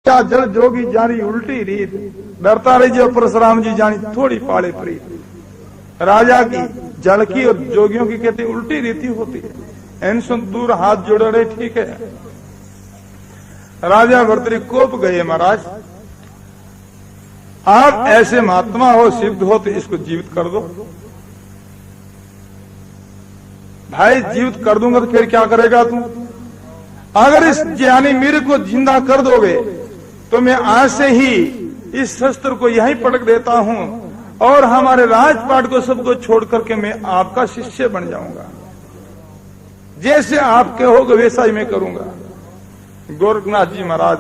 क्या जल जोगी जानी उल्टी रीत, डरता रही जो परशुराम जी जानी थोड़ी पाले प्रीत। राजा की जल की और जोगियों की कहते उल्टी रीति होती है। इन सुन दूर हाथ जोड़ रहे, ठीक है। राजा भर्तृ कोप गए, महाराज आप ऐसे महात्मा हो, सिद्ध हो, तो इसको जीवित कर दो। भाई जीवित कर दूंगा तो फिर क्या करेगा तू? अगर इस ज्ञानी मीर को जिंदा कर दोगे तो मैं आज से ही इस शस्त्र को यहीं पटक देता हूं और हमारे राजपाट को सबको छोड़ करके मैं आपका शिष्य बन जाऊंगा। जैसे आप कहोगे वैसा ही मैं करूंगा। गोरखनाथ जी महाराज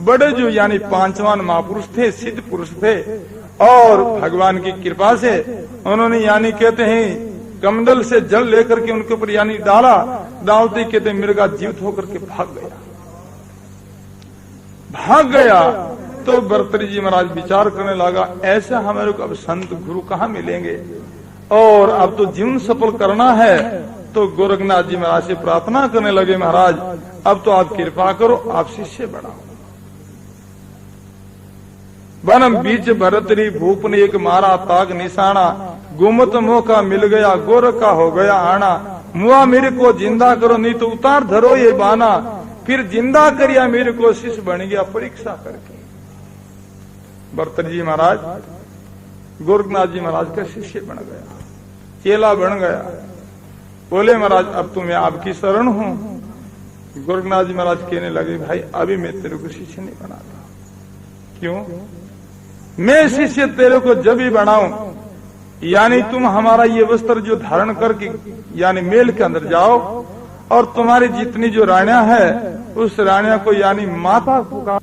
बड़े जो यानी पांचवान महापुरुष थे, सिद्ध पुरुष थे, और भगवान की कृपा से उन्होंने यानी कहते हैं कमंडल से जल लेकर के उनके ऊपर यानी डाला, डालते कहते मृगा जीवित होकर के भाग गया। तो भर्तृ जी महाराज विचार करने लगा, ऐसा हमारे को अब संत गुरु कहाँ मिलेंगे और अब तो जीवन सफल करना है। तो गोरखनाथ जी महाराज से प्रार्थना करने लगे, महाराज अब तो आप कृपा करो, आप शिष्य बनाओ। बनम बीच भरतरी भूप ने एक मारा ताक निशाना, गुमत मौका मिल गया गोरख का हो गया आना। मुआ मेरे को जिंदा करो नहीं तो उतार धरो ये बाना, फिर जिंदा करिया मेरे को शिष्य बन गया परीक्षा करके। भरतरी जी महाराज गोरखनाथ जी महाराज का शिष्य बन गया, चेला बन गया। बोले महाराज अब तो मैं आपकी शरण हूं। गोरखनाथ जी महाराज कहने लगे, भाई अभी मैं तेरे को शिष्य नहीं बनाता। क्यों? मैं शिष्य तेरे को जब भी बनाऊं यानी तुम हमारा ये वस्त्र जो धारण करके यानी मेल के अंदर जाओ और तुम्हारी जितनी जो रानियां है उस रानिया को यानी माता पुकार,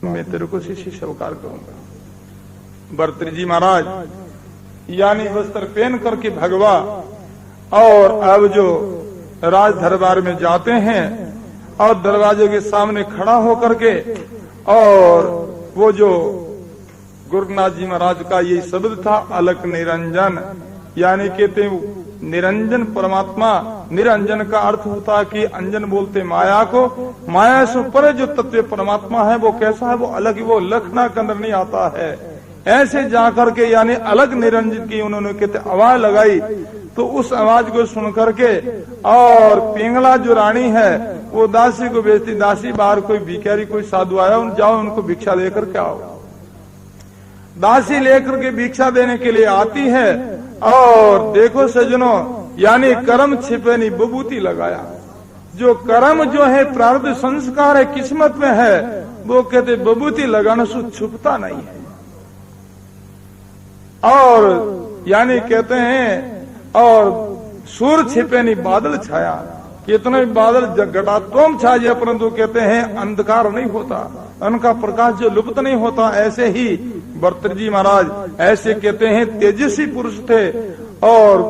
मैं तेरे को शिष्य स्वीकार करूंगा। भर्तृ जी महाराज यानी वस्त्र पहन करके भगवा और अब जो राज दरबार में जाते हैं और दरवाजे के सामने खड़ा होकर के, और वो जो गोरखनाथ जी महाराज का ये शब्द था अलक निरंजन, यानी कहते हैं निरंजन परमात्मा। निरंजन का अर्थ होता है कि अंजन बोलते माया को, माया से पर जो तत्व परमात्मा है वो कैसा है, वो अलग, वो लखना के अंदर नहीं आता है। ऐसे जाकर के यानी अलग निरंजन की उन्होंने कहते आवाज लगाई। तो उस आवाज को सुन करके और पिंगला जो रानी है वो दासी को भेजती, दासी बाहर कोई भिखारी कोई साधु आया, जाओ उनको भिक्षा लेकर के आओ। दासी लेकर के भिक्षा देने के लिए आती है और देखो सजनों यानी कर्म छिपे नहीं विभूति लगाया। जो कर्म जो है प्रारब्ध संस्कार है किस्मत में है वो कहते विभूति लगाना से छुपता नहीं है। और यानी कहते हैं और सूर छिपे नहीं बादल छाया, कितने भी बादल घटातोम छा जाए परंतु कहते हैं अंधकार नहीं होता, उनका प्रकाश जो लुप्त नहीं होता। ऐसे ही भर्तृ जी महाराज ऐसे कहते हैं तेजस्वी पुरुष थे और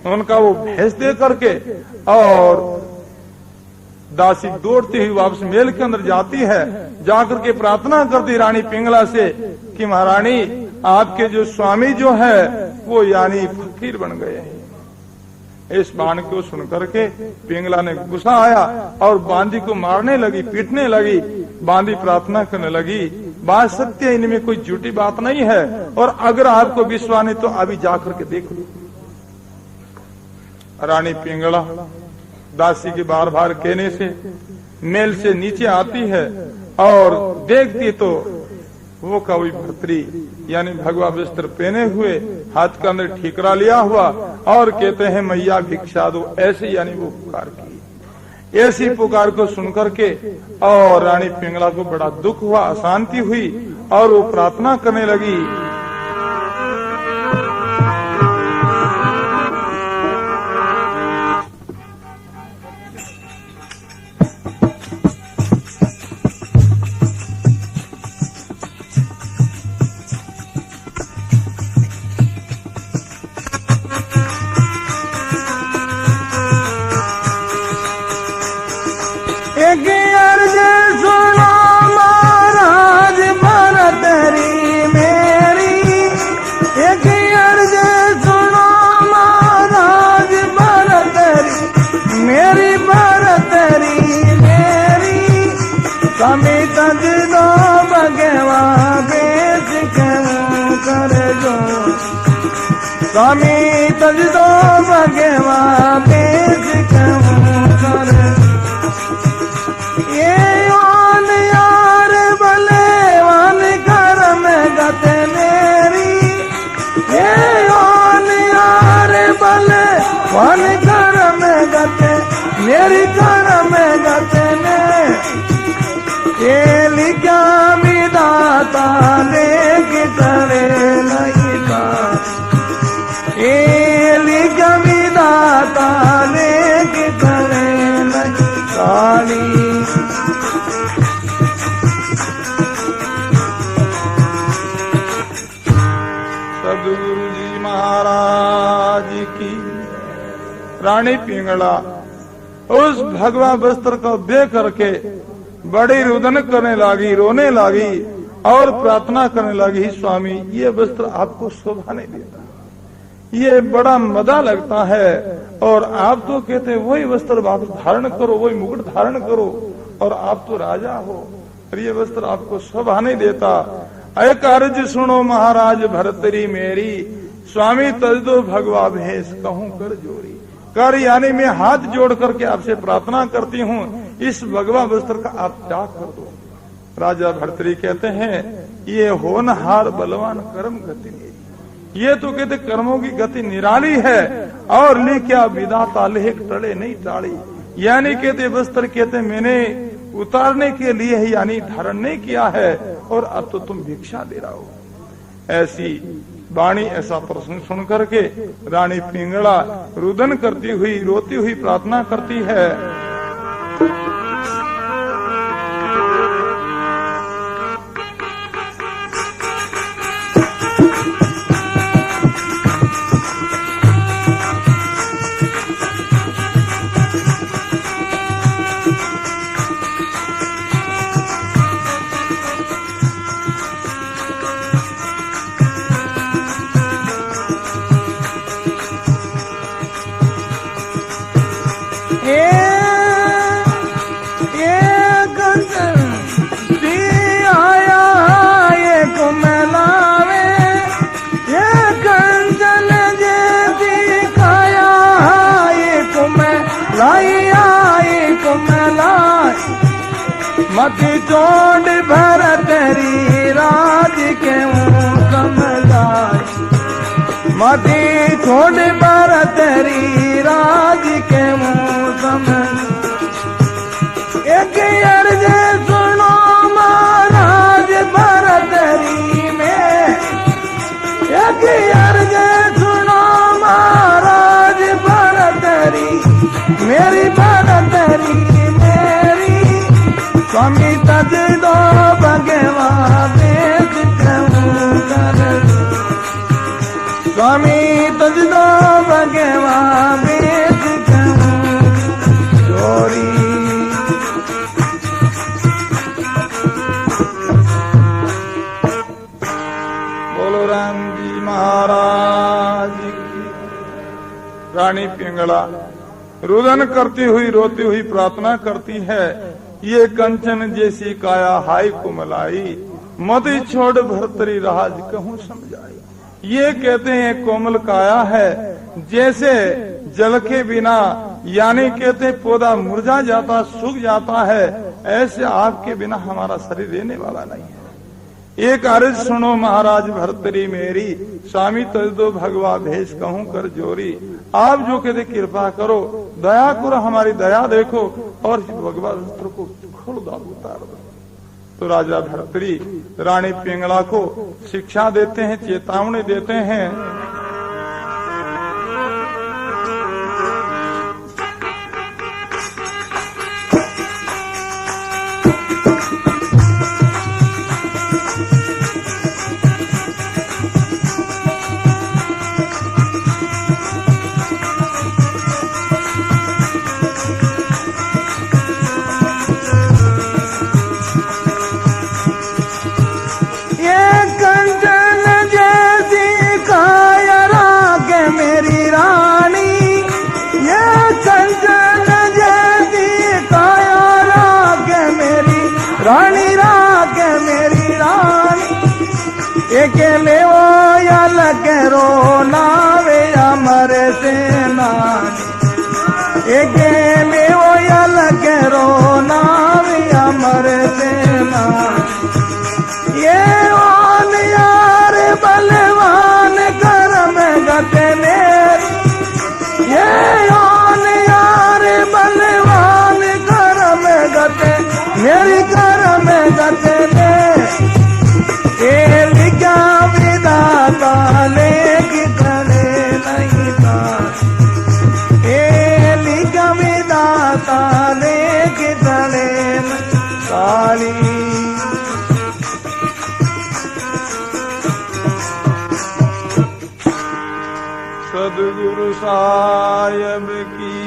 उनका वो भेज दे करके और दासी दौड़ती हुई वापस मेल के अंदर जाती है, जाकर के प्रार्थना करती रानी पिंगला से कि महारानी आपके जो स्वामी जो है वो यानी फकीर बन गए हैं। इस बाण को सुनकर के पिंगला ने गुस्सा आया और बांदी को मारने लगी, पीटने लगी। बांदी प्रार्थना करने लगी, बात सत्य है, इनमें कोई झूठी बात नहीं है और अगर आपको विश्वास नहीं तो अभी जाकर के देख लो। रानी पिंगला दासी के बार बार कहने से मेल से नीचे आती है और देखती तो वो कवि भर्तरी यानी भगवा वस्त्र पहने हुए, हाथ के अंदर ठीकरा लिया हुआ और कहते हैं मैया भिक्षा दो, ऐसे यानी वो पुकार की। ऐसी पुकार को सुनकर के और रानी पिंगला को बड़ा दुख हुआ, अशांति हुई और वो प्रार्थना करने लगी। सुनो महाराज भरतरी मेरी स्वामी तज दो भगवा बेच कहूँ कर जो स्वामी तज दो भगवा बेच कहूँ कर ये ओन यार भले वन कर में गते मेरी ये ओन यार भले वन कर में गते मेरी कर में गते ने ये लिखा विदाता लेख तरे लईता ये लिखा विदाता लेख तरे लईताली सदगुरु जी महाराज की। रानी पिंगला उस भगवा वस्त्र को देख करके बड़ी रुदन करने लगी, रोने लगी और प्रार्थना करने लगी, स्वामी ये वस्त्र आपको शोभा नहीं देता, ये बड़ा मदा लगता है और आप तो कहते वही वस्त्र आप धारण करो, वही मुकुट धारण करो और आप तो राजा हो और ये वस्त्र आपको शोभा नहीं देता। एक अर्ज सुनो महाराज भरतरी मेरी, स्वामी तज दो भगवा भेष कहूँ कर जोरी। कर यानी मैं हाथ जोड़ करके आपसे प्रार्थना करती हूँ, इस भगवा वस्त्र का आप त्याग कर दो। राजा भर्तरी कहते हैं ये होनहार बलवान कर्म गति नहीं, ये तो कहते कर्मों की गति निराली है और लिखा विधाता लेख टले नहीं टाड़ी। यानी कहते वस्त्र कहते मैंने उतारने के लिए ही यानी धारण नहीं किया है और अब तो तुम भिक्षा दे रहा हो। ऐसी वाणी ऐसा प्रश्न सुन करके रानी पिंगला रुदन करती हुई रोती हुई प्रार्थना करती है। मति चोट भर तेरी राज के कमलाय, मति चोट भर तेरी राज के कमलाय। एक अर्ज सुनो महाराज भर तेरी में, एक अर्ज सुनो महाराज भर तेरी मेरी भर तेरी मेरी। स्वामी तज दो भगवा भेष कहूँ कर, स्वामी तज दो भगवा भेष कहूँ चोरी। बोलो राम जी महाराज की। रानी पिंगला रुदन करती हुई रोती हुई प्रार्थना करती है, ये कंचन जैसी काया हाय कोमलाई, मति छोड़ भरतरी राज कहूँ समझाई। ये कहते हैं कोमल काया है, जैसे जल के बिना यानी कहते पौधा मुरझा जाता सूख जाता है, ऐसे आपके बिना हमारा शरीर रहने वाला नहीं है। एक अर्ज सुनो महाराज भरतरी मेरी, स्वामी तज दो भगवा भेष कहूँ कर जोरी। आप जो कहते कृपा करो, दया करो, हमारी दया देखो और भगवा वस्त्र को खोल दो, उतार दो। तो राजा भरतरी रानी पिंगला को शिक्षा देते हैं, चेतावनी देते हैं। कंचन जैसी काया रानी राख मेरी रानी एक ले वो या लगे रो नावे अमर से नानी एक ले वो या लगे रो नावे अमर से नानी ये ओन यार बलवान करम गते मेरी ये ओन यार बलवान करम गते मेरी करम गते ने लिखा विदाता लेखी तले नहीं था लिखा विदाता लेखी तले काली सदगुरु साहिब की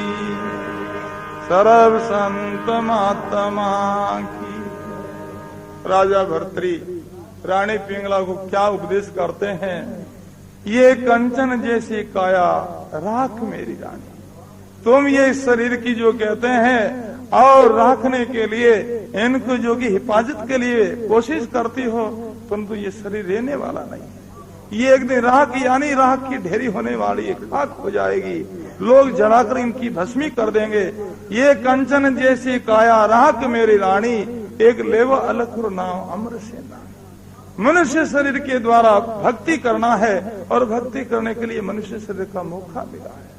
सर्व संत महात्मा की। राजा भर्तृ रानी पिंगला को क्या उपदेश करते हैं? ये कंचन जैसी काया राख मेरी रानी, तुम ये शरीर की जो कहते हैं और राखने के लिए इनको जो कि हिफाजत के लिए कोशिश करती हो, परंतु ये शरीर रहने वाला नहीं है। ये एक दिन राख यानी राख की ढेरी होने वाली खाक हो जाएगी, लोग जलाकर इनकी भस्मी कर देंगे। ये कंचन जैसी काया राख मेरी रानी एक लेवा अलखुर नाम अमर से नाम। मनुष्य शरीर के द्वारा भक्ति करना है और भक्ति करने के लिए मनुष्य शरीर का मौका मिला है,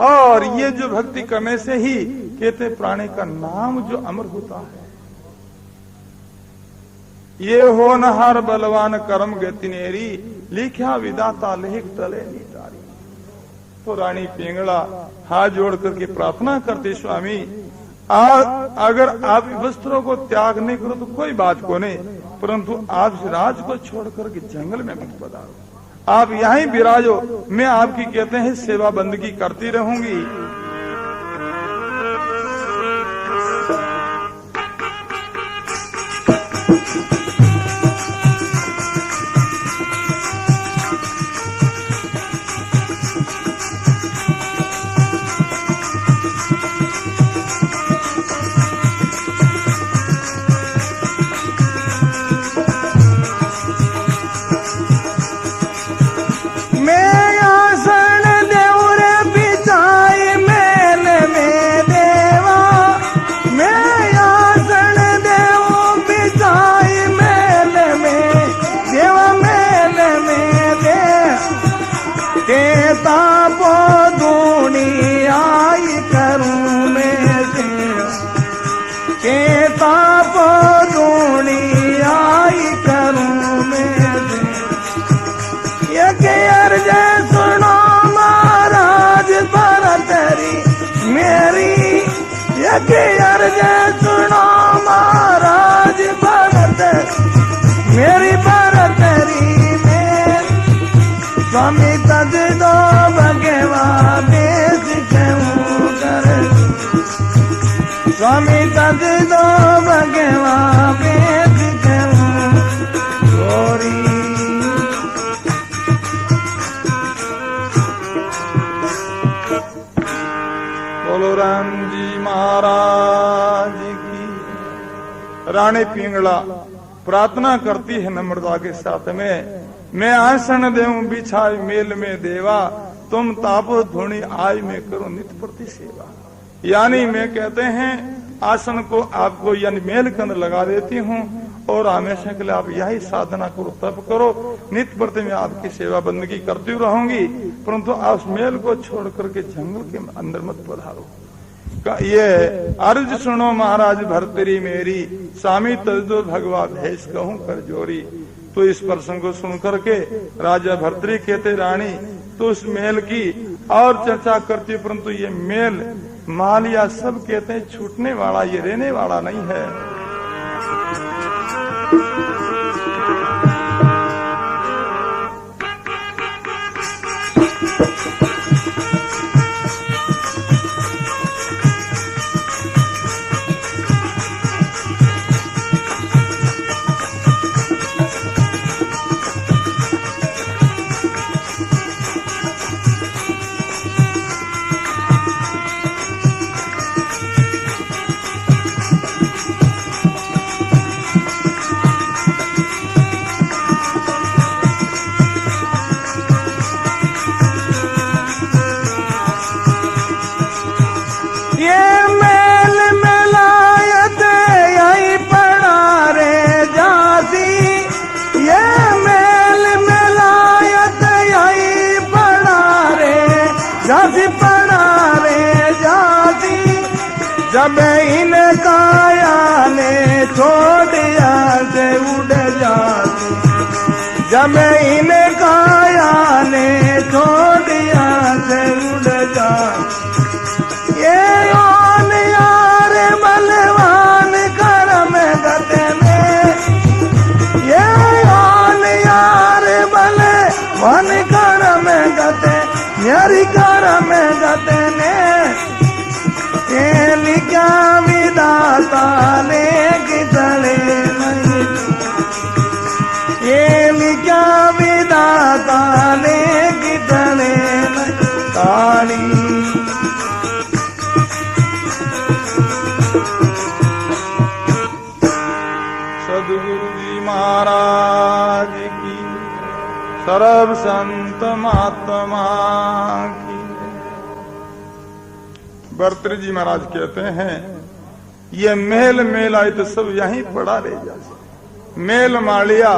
और ये जो भक्ति करने से ही कहते प्राणी का नाम जो अमर होता है। ये हो नहार बलवान कर्म गतिनेरी लिखा विदाता लेख तले नीतारी। तो रानी पिंगला हाथ जोड़ करके प्रार्थना करती, स्वामी अगर आप वस्त्रों को त्याग नहीं करो तो कोई बात को नहीं, परंतु आप राज को छोड़ करके जंगल में मत पधारो, आप यहीं विराजो, मैं आपकी कहते हैं सेवा बंदगी करती रहूंगी। सुनो महाराज भरत मेरी भरतरी में स्वामी तज दो भगवा बेस कहूँ कर स्वामी तज दो भगवा बेस कहूँ गोरी। बोलो राम जी महाराज की। रानी पिंगला प्रार्थना करती है नम्रता के साथ में, मैं आसन देऊं बिछाई मेल में देवा, तुम तापो धुनी आई में करो नित्य प्रति सेवा। यानी मैं कहते हैं आसन को आपको यानी मेल के अंदर लगा देती हूँ और हमेशा के लिए आप यही साधना करो, तप करो, नित्य प्रति मैं आपकी सेवा बंदगी करती रहूंगी, परंतु आप मेल को छोड़ करके जंगल के अंदर मत पधारो। ये अर्ज सुनो महाराज भरतरी मेरी, स्वामी तजदो भगवा भेष कहूं कर जोरी। तो इस प्रसंग को सुन करके राजा भरतरी कहते रानी तो उस मेल की और चर्चा करती, परंतु ये मेल माल या सब कहते हैं छूटने वाला, ये रहने वाला नहीं है। जब इन काया ने छोड़िया से उड़ जा ये ओन यार बलवान करम गते में ये ओन यार बलवान करम गते यारी करम गते ने लिखा विदाता ने कितने नहीं ये लिखा विदाता ने कितने ताली सदगुरु जी महाराज की सर्व संत महात्मा की। भर्तृ जी महाराज कहते हैं ये मेल मेल आए तो सब यहीं पड़ा रह जाए। मेल मालिया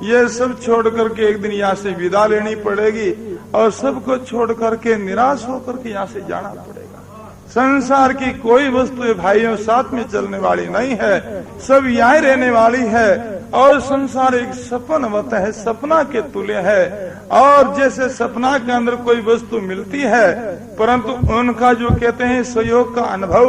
ये सब छोड़ करके एक दिन यहाँ से विदा लेनी पड़ेगी और सबको छोड़ करके निराश होकर के यहाँ से जाना पड़ेगा। संसार की कोई वस्तु भाइयों साथ में चलने वाली नहीं है, सब यहीं रहने वाली है और संसार एक सपन होता है, सपना के तुल्य है। और जैसे सपना के अंदर कोई वस्तु मिलती है परंतु उनका जो कहते हैं सहयोग का अनुभव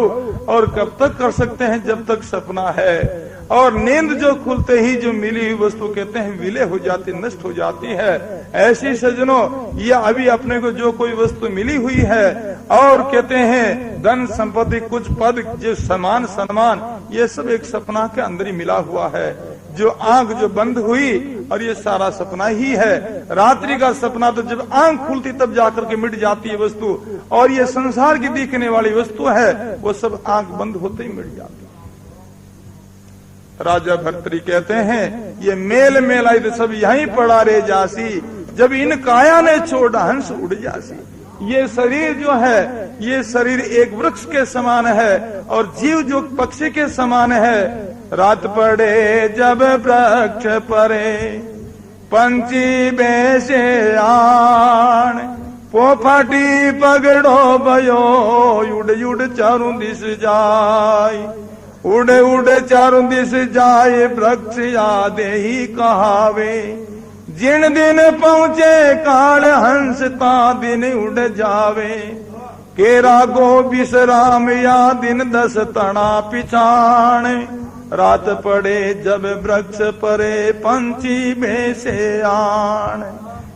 और कब तक कर सकते हैं जब तक सपना है। और नींद जो खुलते ही जो मिली हुई वस्तु कहते हैं विलय हो जाती, नष्ट हो जाती है। ऐसी सज्जनों ये अभी अपने को जो कोई वस्तु मिली हुई है और कहते हैं धन संपत्ति कुछ पद जो समान सम्मान ये सब एक सपना के अंदर ही मिला हुआ है। जो आंख जो बंद हुई और ये सारा सपना ही है। रात्रि का सपना तो जब आंख खुलती तब जाकर के मिट जाती है वस्तु और ये संसार की दिखने वाली वस्तु है वो सब आंख बंद होते ही मिट जाती है। राजा भर्तृ कहते हैं ये मेल मेलाई तो सब यहीं पड़ा रह जासी जब इन काया ने छोड़ हंस उड़ जासी। ये शरीर जो है ये शरीर एक वृक्ष के समान है और जीव जो पक्षी के समान है। रात पड़े जब वृक्ष परे पंछी बेसे आण पोफाटी पगड़ो भयो उड़ उड़ चारों दिस जाय उड़े उड़े चारों दिस जाए वृक्ष याद ही कहावे जिन दिन पहुँचे काल हंस ता दिन उड़ जावे केरा गो विश्राम या दिन 10 तना पिछाण रात पड़े जब वृक्ष परे पंछी बेसे आण।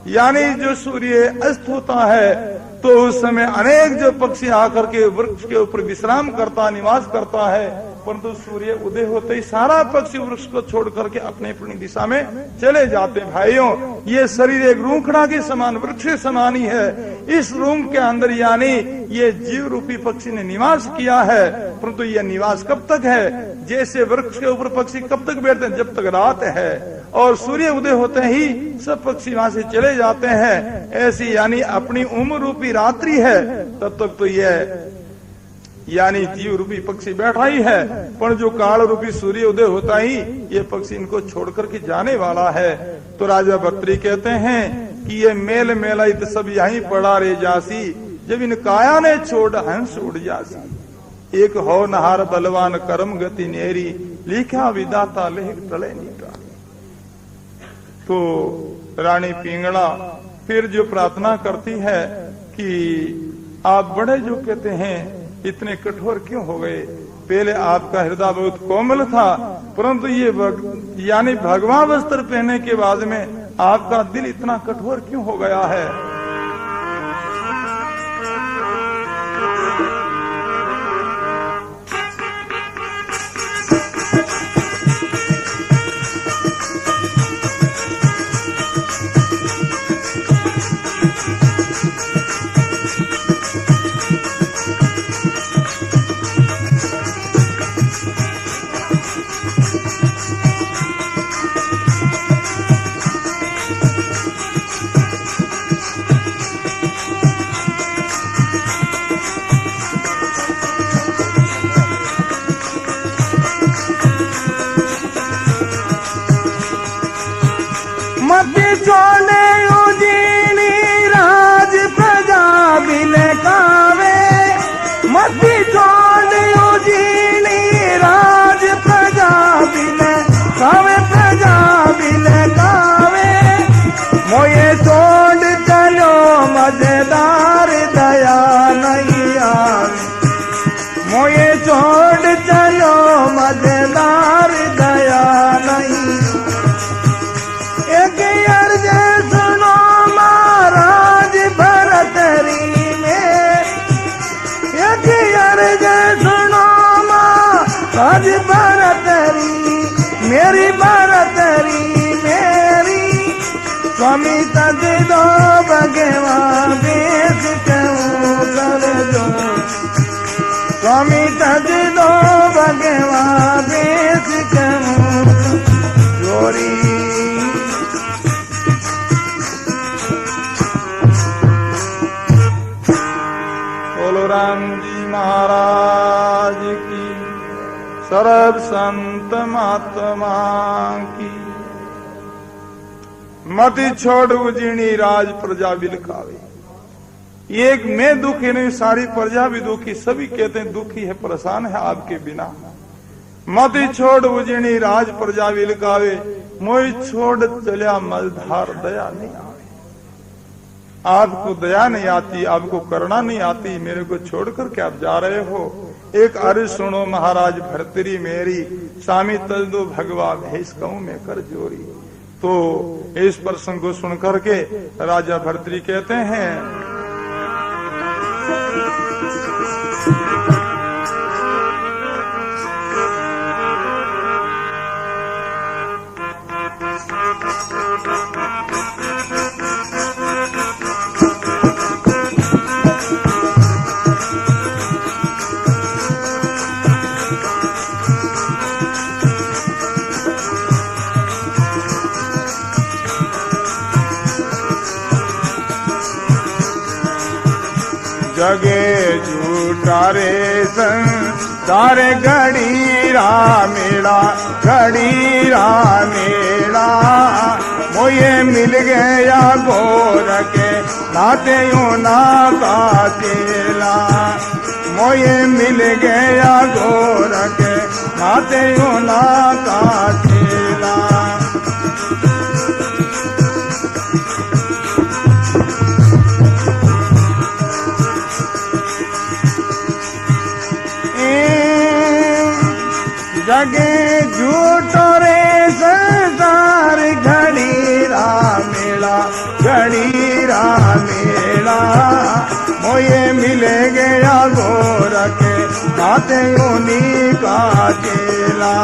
यानी जो सूर्य अस्त होता है तो उस समय अनेक जो पक्षी आकर के वृक्ष के ऊपर विश्राम करता निवास करता है परंतु सूर्य उदय होते ही सारा पक्षी वृक्ष को छोड़ करके अपने अपनी दिशा में चले जाते। भाइयों ये शरीर एक रूखड़ा के समान वृक्ष के समान ही है। इस रूम के अंदर यानी ये जीव रूपी पक्षी ने निवास किया है परंतु ये निवास कब तक है? जैसे वृक्ष के ऊपर पक्षी कब तक बैठते हैं? जब तक रात है और सूर्य उदय होते ही सब पक्षी वहां से चले जाते हैं। ऐसी यानी अपनी उम्र रूपी रात्रि है तब तक तो यह यानी जीव रूपी पक्षी बैठा ही है पर जो काल रूपी सूर्य उदय होता ही ये पक्षी इनको छोड़ करके जाने वाला है। तो राजा भर्तृ कहते हैं कि ये मेल मेलाई तो सब यहीं पड़ा रह जासी जब इन काया ने छोड़ हंस उड़ जासी। एक हो नहार बलवान कर्म गति नेरी लिखा विदाता लेख टले नीटा। तो रानी पिंगला फिर जो प्रार्थना करती है कि आप बड़े जो कहते हैं इतने कठोर क्यों हो गए? पहले आपका हृदय बहुत कोमल था परंतु ये यानी भगवा वस्त्र पहनने के बाद में आपका दिल इतना कठोर क्यों हो गया है? मेरी भरतरी मेरी स्वामी तज दो भगवान बेस कहूँ कर दो स्वामी तज दो भगवान बेस कहूँ जोरी बोलो राम जी महाराज की सर्व संत महात्मा की मति छोड़ उजीणी राज प्रजा बिलकावे। एक मैं दुखी नहीं सारी प्रजा भी दुखी सभी कहते हैं दुखी है परेशान है आपके बिना। मति छोड़ उजीणी राज प्रजा बिलकावे मोई छोड़ चलिया मझधार दया नहीं आवे। आपको दया नहीं आती आपको करुणा नहीं आती मेरे को छोड़कर के आप जा रहे हो। एक अर्ज सुनो महाराज भरतरी मेरी स्वामी तज दो भगवा भेष कहूं मैं कर जोरी। तो इस प्रसंग को सुन करके राजा भरतरी कहते हैं जगे झूठा रे संसार घड़ीरा मेला मोये मिल गया गोर के नाते यूं ना का चेला। मोये मिल गया गोर के नाते यूं ना का चेला। जगे झूठो रे संसार घड़ीरा मेला मोये मिले गया गोर के नाते उन्हीं का चेला।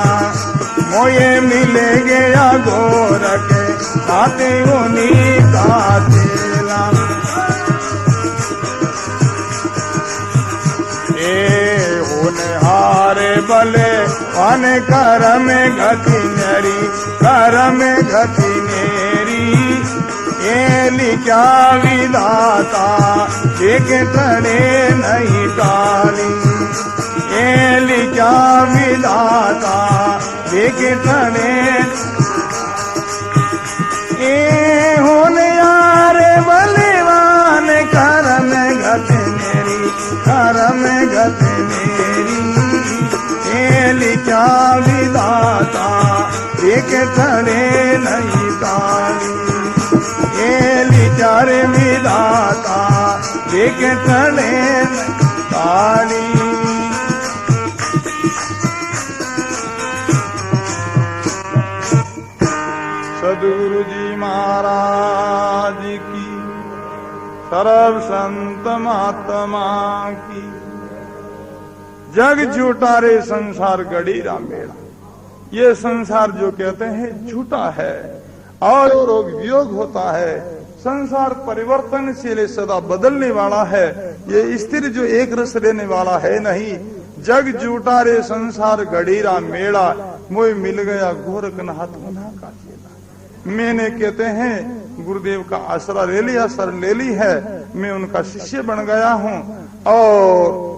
मोये मिले गया गोर के नाते उन्हीं का चेला। हारे बले वन कर में गति नेरी एली क्या विधाता एक तड़े नहीं टाली। एली क्या विधाता एक तड़े ए होने यारे बलेवान कर में गति मेरी एली क्या विधाता एक तड़े नहीं ताली। एली चारे विधाता एक तड़े नहीं ताली। सदगुरु जी महाराज की सर्व संत महात्मा की। जग झूठा रे संसार गड़ीरा मेला। ये संसार जो कहते हैं झूठा है और रोग वियोग होता है। संसार परिवर्तनशील सदा बदलने वाला है। ये स्थिर जो एक रस रहने वाला है नहीं। जग झूठा रे संसार गड़ीरा मेला मोय मिल गया गोरखनाथ उन्हा का चेला। मैंने कहते हैं गुरुदेव का आसरा ले लिया सर ले ली है। मैं उनका शिष्य बन गया हूँ और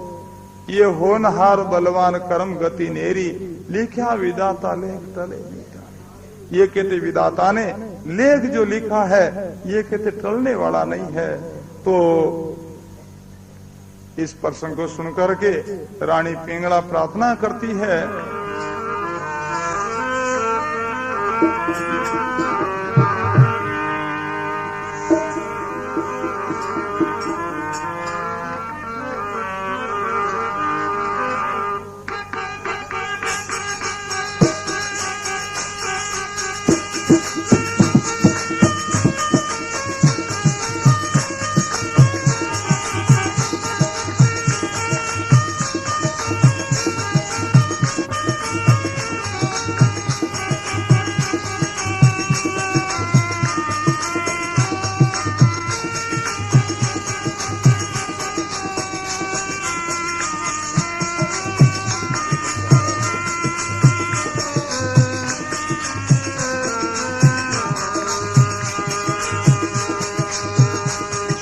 ये होनहार बलवान कर्म गति नेरी लिखा विदाता लेख टले मीठा। ये कहते विदाता ने लेख जो लिखा है ये कहते टलने वाला नहीं है। तो इस प्रसंग को सुनकर के रानी पिंगला प्रार्थना करती है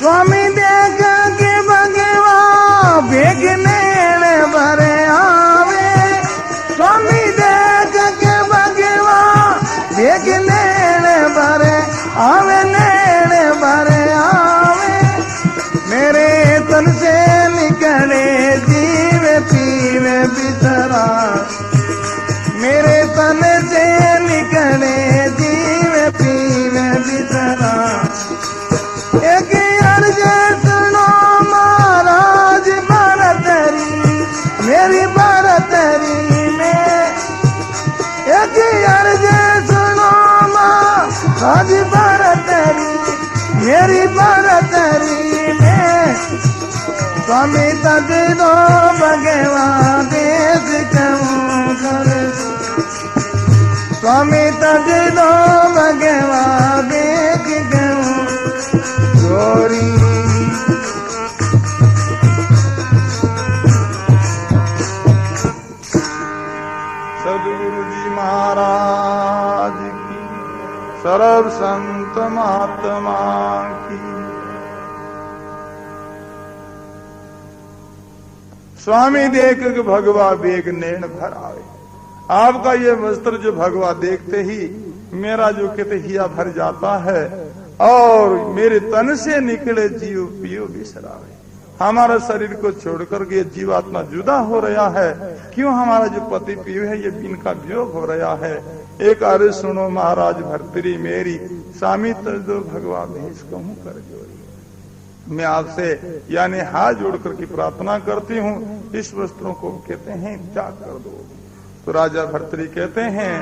स्वामी देख के भगवा बेग नैन भरे आवे, स्वामी देख के भगवा बेग नैन भरे आवे, नैन भरे आवे। मेरे तन से निकले जीव पीवे बिसरा, मेरे तन से निकले जीव पीवे बिसरा। एक अर्ज सुनो महाराज भरतरी, मेरी भरतरी में। एक अर्ज सुनो महाराज भरतरी, मेरी भरतरी में। स्वामी तज दो भगवान देश कहूँ कर, स्वामी तज दो भगवान देख कहूँ गोरी। सदगुरु जी महाराज की, सर्व संत महात्मा की। स्वामी देख के भगवा बेग नैन भर आवे। आपका ये वस्त्र जो भगवा देखते ही मेरा जो कहते हिया भर जाता है, और मेरे तन से निकले जीव पियो बिसरावे। हमारा शरीर को छोड़ करके जीवात्मा जुदा हो रहा है। क्यों? हमारा जो पति पियो है ये इनका वियोग हो रहा है। एक अर्ज सुनो महाराज भर्तरी मेरी, स्वामी तज दो भगवा भेष कहूँ कर जोरी। मैं आपसे यानी हाथ जोड़ करके प्रार्थना करती हूँ, इस वस्त्रों को कहते हैं त्याग कर दो। तो राजा भर्तरी कहते हैं,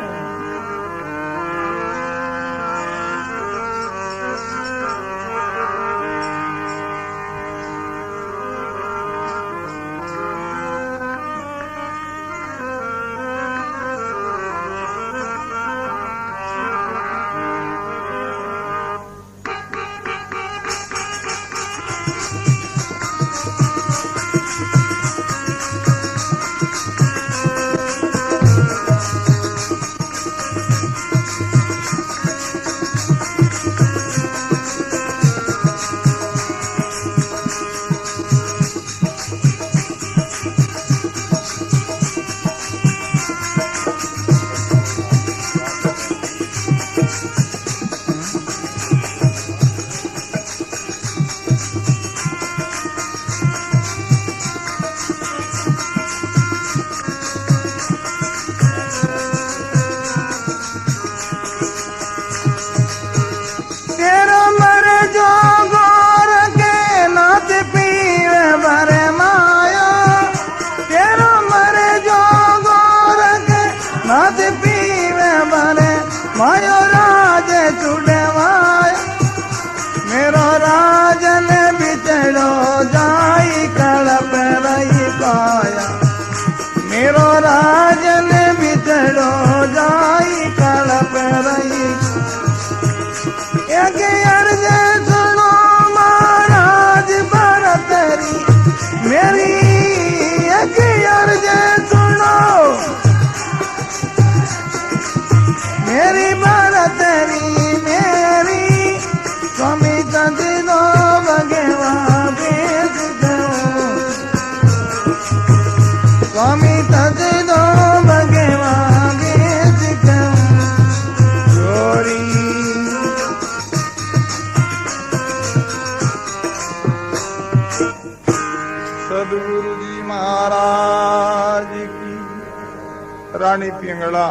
सदगुरु जी महाराज की। रानी पिंगला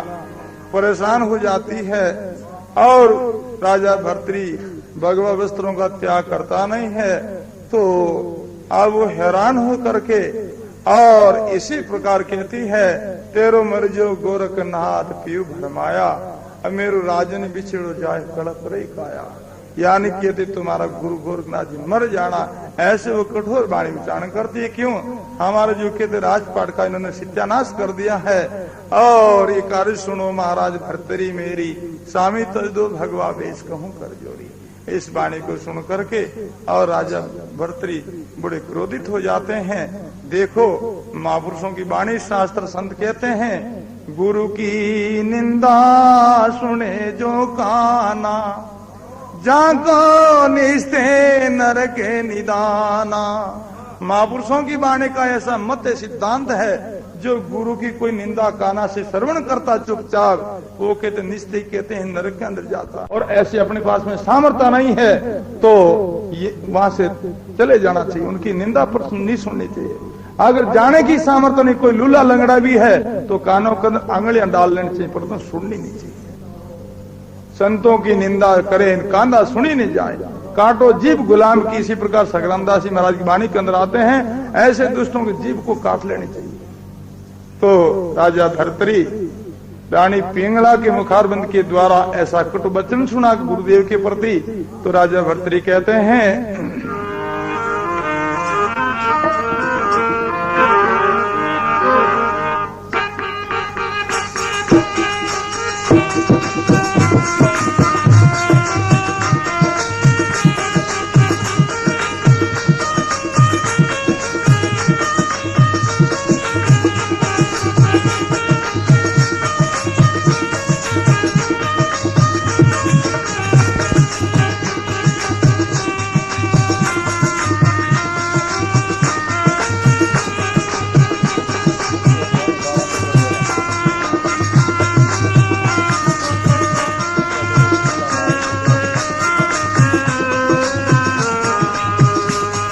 परेशान हो जाती है और राजा भर्तरी भगवा वस्त्रों का त्याग करता नहीं है, तो अब वो हैरान हो करके और इसी प्रकार कहती है, तेरो मरजो गोरखनाथ पीयू भरमाया, अब मेरो राजन बिछड़ो जाए कड़प रही काया। यानी कहते तुम्हारा गुरु गोरखनाथ जी मर जाना, ऐसे वो कठोर वाणी उच्चारण करती है। क्यों? हमारे जो कहते राजपाट का इन्होंने सत्यानाश कर दिया है। और ये कार्य सुनो महाराज भर्तरी मेरी, स्वामी तज दो भगवा बेच कहूँ कर जोरी। इस वाणी को सुन करके और राजा भर्तरी बड़े क्रोधित हो जाते हैं। देखो महापुरुषों की वाणी, शास्त्र संत कहते हैं, गुरु की निंदा सुने जो काना, जाको निस्ते नरके निदाना। महापुरुषों की वाणी का ऐसा मत सिद्धांत है, जो गुरु की कोई निंदा काना से श्रवण करता चुपचाप, वो कहते निस्ते कहते हैं नरक के अंदर जाता। और ऐसे अपने पास में सामर्थ्य नहीं है तो ये वहां से चले जाना चाहिए, उनकी निंदा पर नहीं सुननी चाहिए। अगर जाने की सामर्थ्य नहीं, कोई लूला लंगड़ा भी है तो कानों के अंदर आंगलियां डाल लेनी चाहिए, पर तो सुननी नहीं चाहिए। संतों की निंदा करें, कांदा सुनी नहीं जाए, काटो जीभ गुलाम की। इसी प्रकार सगरामदास जी महाराज की वाणी के अंदर आते हैं, ऐसे दुष्टों की जीभ को काट लेनी चाहिए। तो राजा भर्तरी रानी पिंगला के मुखारबंद के द्वारा ऐसा कटु वचन सुना गुरुदेव के प्रति। तो राजा भर्तरी कहते हैं,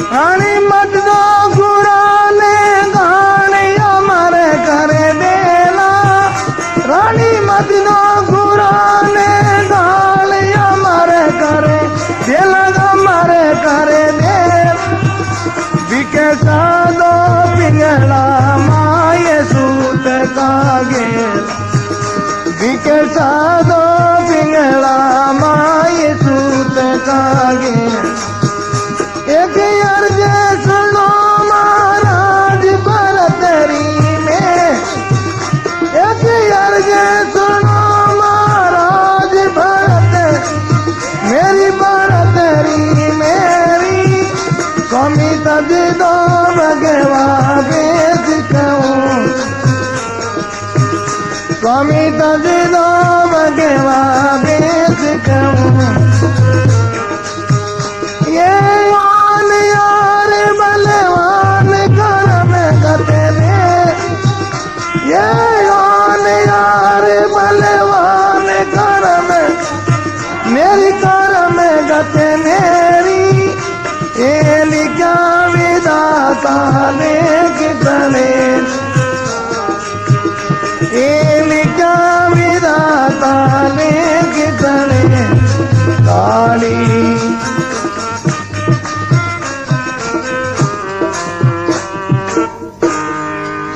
रानी मत दो गुराने गाने अमर करे देला। रानी मत दो गुराने गाने अमर करे देला, अमर करे दे। बिके सादो पिंगला माये सूत का गेल, बिके सादो पिंगला माये सूत का गेल। एक अर्ज सुनो महाराज भरतरी में, एक अर्ज सुनो महाराज भरत मेरी भरतरी मेरी। स्वामी तज दो भगवा वेद कहूँ, स्वामी तज दो भगवा वेद कहूँ। ये यार बलवान कर्म गते ने, ये यार बलवान कर्म मेरी कर्म गते मेरी। ये लिखा विधाता ने कितने, ये लिखा विधाता ने कितने काली।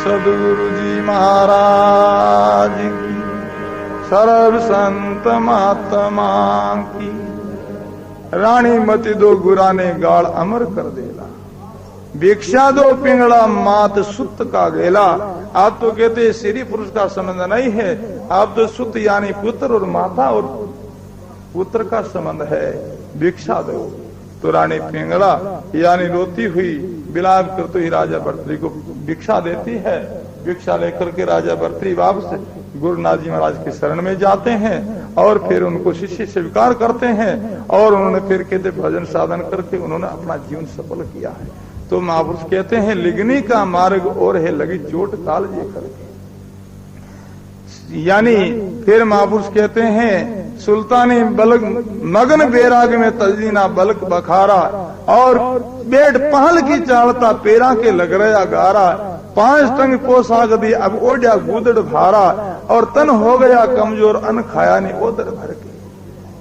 सदगुरु जी महाराज की, सर्व संत महात्मा की। रानी मति दो गुराने गाल अमर कर देला, भिक्षा दो पिंगला मात सुत का गेला। आप तो कहते स्त्री पुरुष का संबंध नहीं है, आप तो सुत यानी पुत्र और माता और पुत्र का संबंध है। भिक्षा दो। तो रानी पिंगला यानी रोती हुई विलाप करते ही राजा भर्तरी को भिक्षा देती है। भिक्षा लेकर के राजा भर्तरी वापस गुरुनाथ जी महाराज के शरण में जाते हैं और फिर उनको शिष्य स्वीकार करते हैं। और उन्होंने फिर कहते भजन साधन करके उन्होंने अपना जीवन सफल किया है। तो महापुरुष कहते हैं, लिगनी का मार्ग और है लगी चोट काल ये करके। यानी फिर महापुरुष कहते हैं, सुल्तानी बलक मगन बैराग में तजदीना बलक बखारा। और बेट पहल की चालता पेरा के लग रहा गारा। 5 टंग पोशाक दी अब ओढ़ा गुदड़ भारा। और तन हो गया कमजोर अन खाया ने ओदर भर के।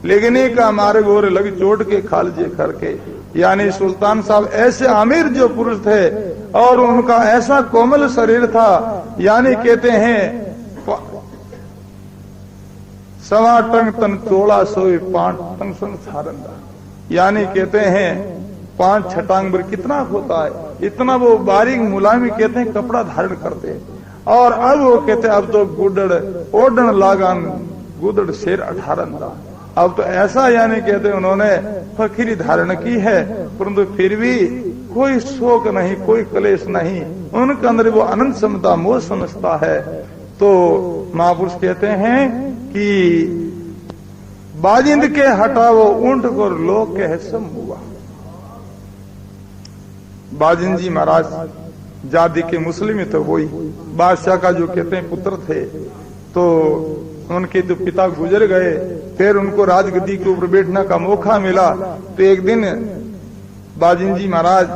लेगने का मार्ग और लगी चोट के खाल जे करके। यानी सुल्तान साहब ऐसे आमिर जो पुरुष थे और उनका ऐसा कोमल शरीर था। यानी कहते हैं 1.25 टंग तन चोला सोए 5 टंग संग छारंदा। यानी कहते हैं 5 छटांग पर कितना होता है, इतना वो बारीक मुलायम कहते हैं कपड़ा धारण करते हैं। और अब वो कहते हैं अब तो गुदड़ ओढ़न लागान गुदड़ शेर 18 अब तो ऐसा यानी कहते हैं उन्होंने फकीरी धारण की है, परंतु फिर भी कोई शोक नहीं, कोई कलेश नहीं, उनके अंदर वो अनंत समता मोह समझता है। तो महापुरुष कहते हैं कि बाजिंद के हटावो ऊंट को लोग कह सम हुआ। बाजिंद जी महाराज जाति के मुस्लिम तो वही बादशाह का जो कहते हैं पुत्र थे, तो उनके जो पिता गुजर गए, फिर उनको राजगद्दी के ऊपर बैठने का मौका मिला। तो एक दिन बाजिंद जी महाराज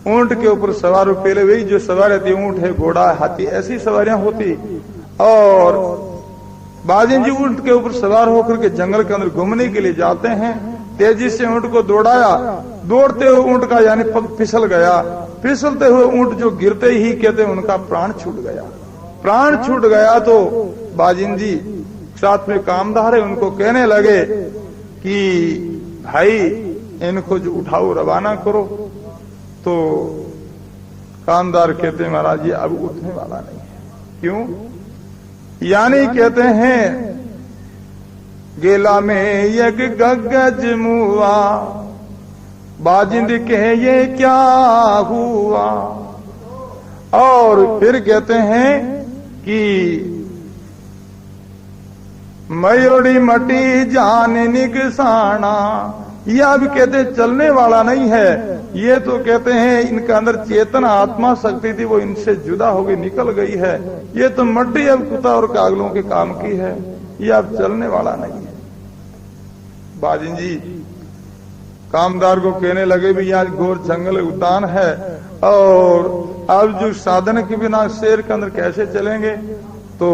ऊंट के ऊपर सवार हो। पहले वही जो सवार थी, ऊंट है, घोड़ा, हाथी, ऐसी सवारियां होती। और बाजिंद जी ऊंट के ऊपर सवार होकर के जंगल के अंदर घूमने के लिए जाते हैं। तेजी से ऊंट को दौड़ाया, दौड़ते हुए ऊंट का यानी पग फिसल गया। फिसलते हुए ऊंट जो गिरते ही कहते उनका प्राण छूट गया। प्राण छूट गया तो बाजिंद जी साथ में कामदार है, उनको कहने लगे कि भाई इनको जो उठाओ रवाना करो। तो कामदार कहते हैं महाराज ये अब उठने वाला नहीं है। क्यों? यानी कहते हैं गेला में एक गगज मुआ, बाजिंद के ये क्या हुआ। और फिर कहते हैं कि मयूरी मटी जान निगसाना, ये अब कहते चलने वाला नहीं है। ये तो कहते हैं इनके अंदर चेतना आत्मा शक्ति थी, वो इनसे जुदा हो गई, निकल गई है। ये तो मट्टी अब कुत्ता और कागलों के काम की है, ये अब चलने वाला नहीं है। बाजिंद जी कामदार को कहने लगे भी यहाँ घोर जंगल उद्यान है और अब जो साधन के बिना शेर के अंदर कैसे चलेंगे। तो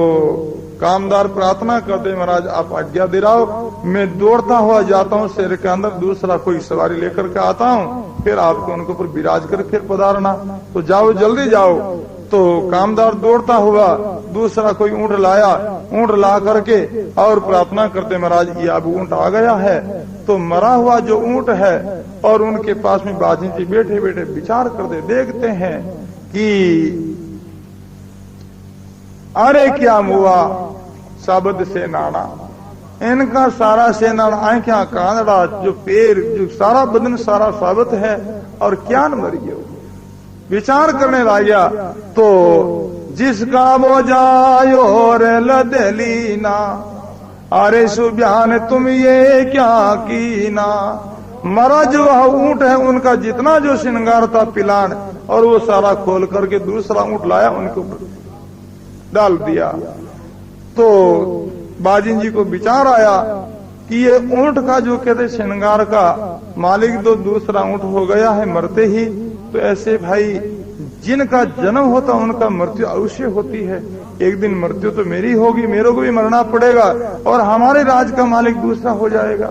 कामदार प्रार्थना करते महाराज आप आज्ञा दिलाओ, मैं दौड़ता हुआ जाता हूँ शेर के अंदर, दूसरा कोई सवारी लेकर के आता हूँ, फिर आपको उनके ऊपर विराज कर फिर पधारना। तो जाओ जल्दी जाओ। तो कामदार दौड़ता हुआ दूसरा कोई ऊंट लाया, ऊंट ला करके और प्रार्थना करते महाराज ये अब ऊंट आ गया है। तो मरा हुआ जो ऊंट है और उनके पास में बाजिंद जी बैठे बैठे विचार करते, देखते हैं कि अरे क्या हुआ शब्द से नाना, इनका सारा सेनान आंखें कांदड़ा, जो पैर जो सारा बदन सारा साबित है और क्या न मर गया। विचार करने लगा तो जिसका वो जायो रे लदलीना, अरे सुबहान तुम ये क्या कीना। मरा जो ऊंट है उनका जितना जो श्रृंगार था पिलान, और वो सारा खोल करके दूसरा ऊंट लाया उनके ऊपर डाल दिया। तो बाजिंद जी को विचार आया कि ये ऊंट का जो कहते श्रृंगार का मालिक तो दूसरा ऊंट हो गया है मरते ही। तो ऐसे भाई जिनका जन्म होता उनका मृत्यु अवश्य होती है, एक दिन मृत्यु तो मेरी होगी, मेरे को भी मरना पड़ेगा और हमारे राज का मालिक दूसरा हो जाएगा।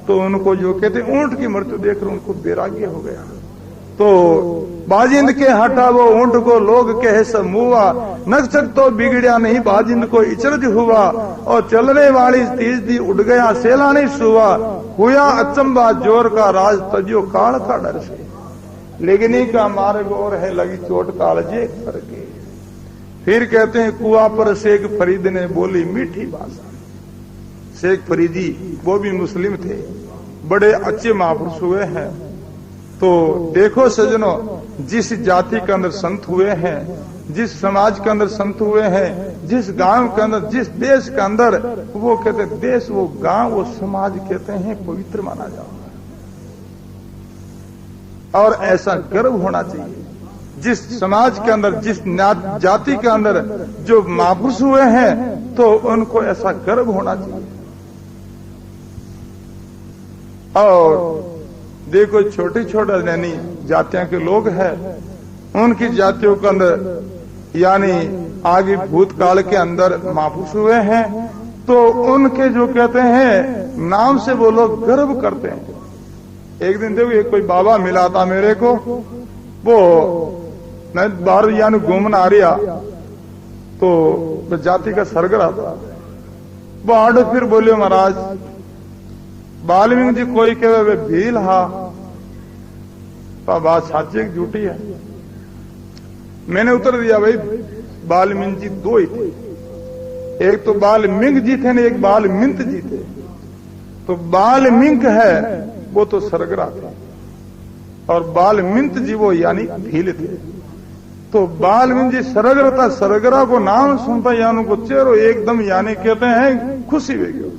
तो उनको जो कहते ऊंट की मृत्यु देखकर उनको वैराग्य हो गया। तो बाजिंद के हटा वो ऊंट को लोग कहे समूहा, नक्सर तो बिगड़िया नहीं बाजिंद को इचरज हुआ। और चलने वाली तीज दी उड़ गया सेला नहीं सुआ, हुआ अचंबा जोर का राज तजियो काल का डर से। लेगनी का मार्ग और है लगी चोट कालजे करके। फिर कहते हैं कुआ पर शेख फरीद ने बोली मीठी भाषा। शेख फरीदी वो भी मुस्लिम थे, बड़े अच्छे महापुरुष हुए हैं। तो देखो सजनों, जिस जाति के अंदर संत हुए हैं, जिस समाज के अंदर संत हुए हैं, जिस गांव के अंदर, जिस देश के अंदर, वो कहते देश, वो गांव, वो समाज कहते हैं पवित्र माना जाता है। और ऐसा गर्व होना चाहिए जिस समाज के अंदर, जिस जाति के अंदर जो महापुरुष हुए हैं, तो उनको ऐसा गर्व होना चाहिए। और देखो छोटे छोटे यानी जातियों के लोग हैं, उनकी जातियों के अंदर यानी आगे भूतकाल के अंदर महापुरुष हुए हैं, तो उनके जो कहते हैं नाम से वो लोग गर्व करते हैं। एक दिन देखो एक कोई बाबा मिला था मेरे को, वो मैं बाहर यानी घूमना आ रहा, तो जाति का सरगरा था। वो आडो फिर बोलियो महाराज बाल्मीकि जी कोई कहे वे भील हा, तो बात साची झूठी है। मैंने उत्तर दिया भाई बाल्मीकि जी दो ही थे, एक तो बाल्मीकि जी थे ना, एक बाल्मिंत जी थे। तो बाल्मीकि है वो तो सरगरा थे और बाल्मिंत जी वो यानी भील थे। तो बाल्मीकि जी सरगरा था, सरगरा को नाम सुनता यानी को चेहरो एकदम यानी कहते हैं खुशी हो गई।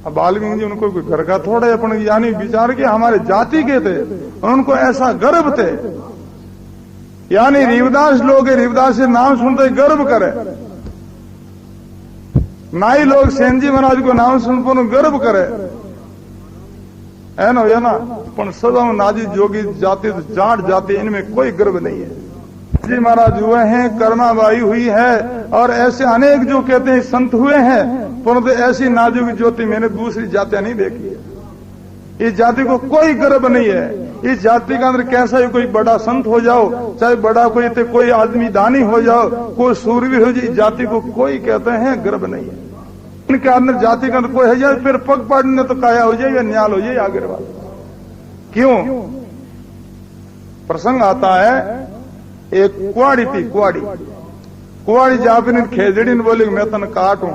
अब वाल्मीकि जी उनको कोई घर का थोड़ा अपन यानी विचार के हमारे जाति के थे, उनको ऐसा गर्व थे। यानी रीवदास लोग रीवदास से नाम सुनते गर्व करे, नाई लोग सेन जी महाराज को नाम सुन गर्व करे, है ना। पर सदा नाजी जोगी जाति जाट जाति इनमें कोई गर्व नहीं है। जी महाराज हुए हैं, कर्माबाई हुई है, और ऐसे अनेक जो कहते हैं संत हुए हैं, परंतु ऐसी नाजुक ज्योति मैंने दूसरी जातियां नहीं देखी है। इस जाति को कोई गर्व नहीं है। इस जाति के अंदर कैसा ही कोई बड़ा संत हो जाओ, चाहे बड़ा कोई आदमी दानी हो जाओ, कोई सूरवीर हो जाए, इस जाति को कोई कहते हैं गर्व नहीं है। इनके अंदर जाति के अंदर कोई है जाए, फिर पग पड़ने तो काया हो जाए या न्याल हो जाए आगे वाला। क्यों? प्रसंग आता है, एक कुआड़ी थी, कुआड़ी जापनी खेजड़ी ने बोली मैं तन काटू,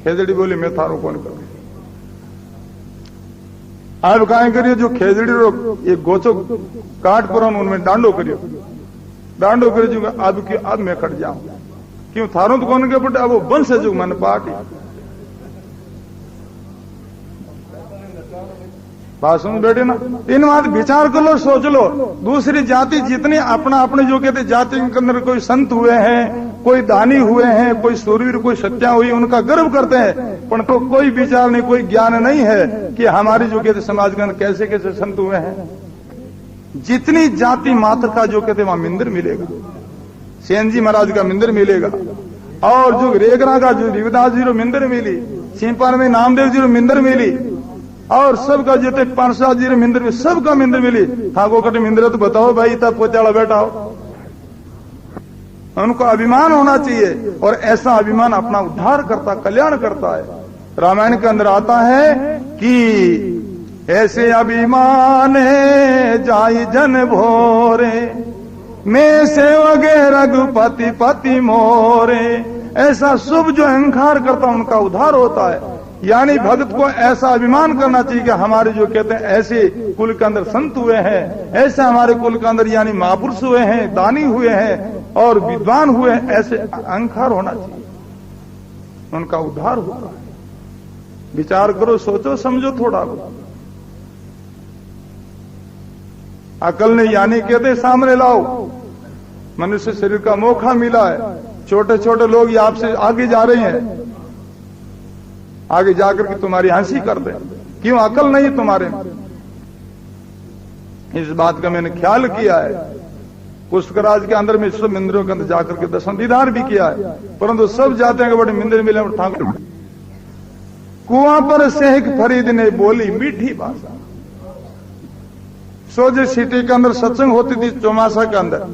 खेजड़ी बोली मैं थारू कौन करूं। अब कहीं करियो जो खेजड़ी रो एक गोचो काट पर उनमें डांडो करियो जो अब मैं कट जाऊं। क्यों? थारू तो कौन के पटे अब वो बंश है जो मन पार्टी बात सुन बैठे ना। इन बात विचार कर लो, सोच लो। दूसरी जाति जितनी अपना अपने जो कहते जाति के अंदर कोई संत हुए हैं, कोई दानी हुए हैं, कोई सूरवीर, कोई सत्या हुई, उनका गर्व करते हैं, पर तो कोई विचार नहीं, कोई ज्ञान नहीं है कि हमारी जो कहते समाज के अंदर कैसे कैसे संत हुए हैं। जितनी जाति मात्र का जो कहते वहां मंदिर मिलेगा, सेन जी महाराज का मंदिर मिलेगा, और जो रेगरा का जो रीवदास जी मंदिर मिली, सिंपान में नामदेव जी मंदिर मिली, और सबका जितने पांचसा जी मंदिर में सबका मंदिर मिली। ठाकुर कटे मंदिर तो बताओ भाई, तब पोचाड़ा बैठा हो। उनको अभिमान होना चाहिए, और ऐसा अभिमान अपना उद्धार करता, कल्याण करता है। रामायण के अंदर आता है कि ऐसे अभिमान है जाई जन भोरे, मैं सेवगे रघुपति पति मोरे। ऐसा शुभ जो अहंकार करता उनका उद्धार होता है। यानी भक्त को ऐसा अभिमान करना चाहिए कि हमारे जो कहते हैं ऐसे कुल के अंदर संत हुए हैं, ऐसे हमारे कुल के अंदर यानी महापुरुष हुए हैं, दानी हुए हैं और विद्वान हुए हैं, ऐसे अहंकार होना चाहिए, उनका उद्धार होगा। विचार करो, सोचो, समझो थोड़ा। अकल ने यानी कहते सामने लाओ। मनुष्य शरीर का मौका मिला है, छोटे छोटे लोग ये आपसे आगे जा रहे हैं, आगे जाकर के तुम्हारी हंसी कर दे। क्यों? अकल नहीं तुम्हारे में। इस बात का मैंने ख्याल किया है। पुष्कराज के अंदर में सब मंदिरों के अंदर जाकर के दर्शन दीदार भी किया है, परंतु सब जाते हैं कि बड़े मंदिर मिले। ठाकुर कुआं पर शेख फरीद ने बोली मीठी भाषा। सोजे सिटी के अंदर सत्संग होती थी चौमासा के अंदर,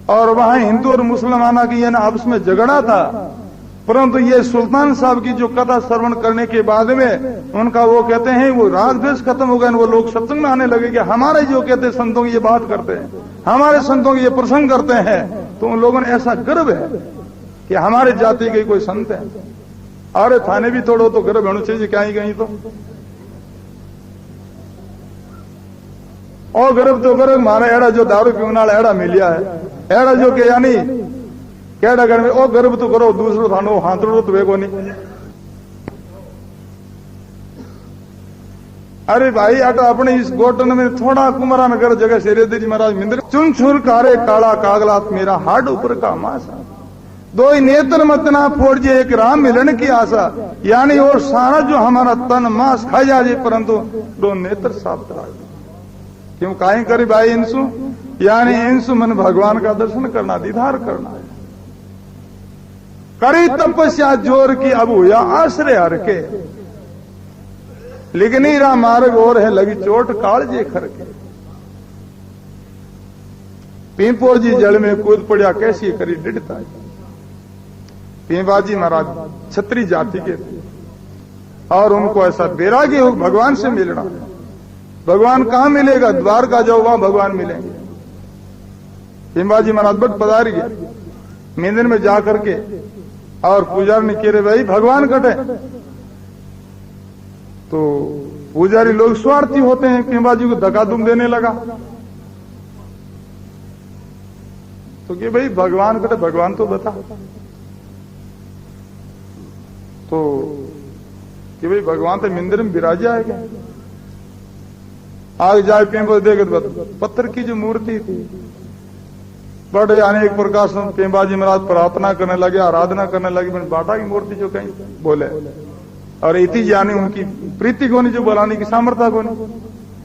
और वहां हिंदू और मुसलमाना की यानी आपस में झगड़ा था, परंतु ये सुल्तान साहब की जो कथा श्रवण करने के बाद में उनका वो कहते हैं वो राग द्वेष खत्म हो गया। वो लोग सत्संग में आने लगे कि हमारे जो कहते हैं संतों की ये बात करते हैं, हमारे संतों की ये प्रसंग करते हैं, तो उन लोगों ने ऐसा गर्व है कि हमारे जाति के कोई संत है। अरे थाने भी तोड़ो तो गर्व होना चाहिए कहीं कहीं तो। और गर्व तो गर्व मारा एड़ा जो दारू पीने वाला एड़ा मिलिया है, एड़ा जो के यानी केड़ा घर में ओ गर्व तो करो, दूसरो थानो हाथरो तो वेगो नहीं। अरे भाई अटा अपने इस गोटन में थोड़ा कुमारा नगर जगह शेरेदेवी महाराज मिंदर चुन छुर कारे काला कागलात मेरा हाड ऊपर का मासा, दो ही नेत्र मत ना फोड़ जे एक राम मिलन की आशा। यानी और सारा जो हमारा तन मांस खा जाए, परंतु दो नेत्र साफ करा। क्यों? काहे करे भाई इंसु, यानी इंसु मन भगवान का दर्शन करना, दीदार करना है। करी तपस्या जोर की अब हुआ आश्रय हर के, लिगनी रा मार्ग और है लगी चोट काल जे खर के। पींपोर जी जल में कूद पड़ा कैसी करी डिड़ता। पींबाजी महाराज छत्री जाति के थे, और उनको ऐसा बैरागी हो भगवान से मिलना। भगवान कहां मिलेगा? द्वारका जाओ वहां भगवान मिलेंगे। पींबाजी महाराज बट पधार गया मंदिर में जाकर के, और पुजारी ने कह रहे भाई भगवान कटे। तो पुजारी लोग स्वार्थी होते हैं, पींबाजी को धक्का-धुम देने लगा। तो कि भाई भगवान कटे, भगवान तो बता। तो कि भाई भगवान तो मंदिर में विराजा है क्या? आगे जाए पेंबा देखे तो पत्थर की जो मूर्ति थी, बड़े अनेक प्रकार से पेंबा जी महाराज प्रार्थना करने लगे, आराधना करने लगे, बाटा की मूर्ति जो कहीं बोले, और इतनी जानी उनकी प्रीति को नहीं, जो बोलाने की सामर्थ्य को नहीं,